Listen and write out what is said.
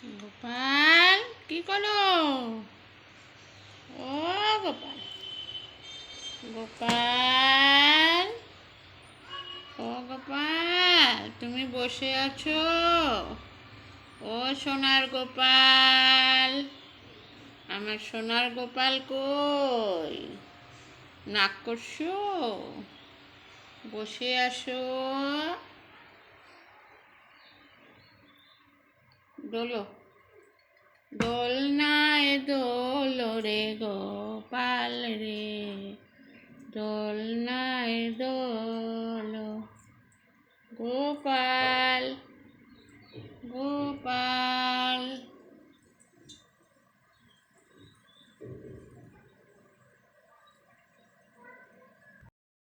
গোপাল কি করো? ও গোপাল, গোপাল, ও গোপাল, তুমি বসে আছো? ও সোনার গোপাল, আমার সোনার গোপাল কই? নাক করছো? বসে আসো। দোলো, দোলনায় দোলো রে গোপাল রে, দোলনায় দোলো। গোপাল, গোপাল।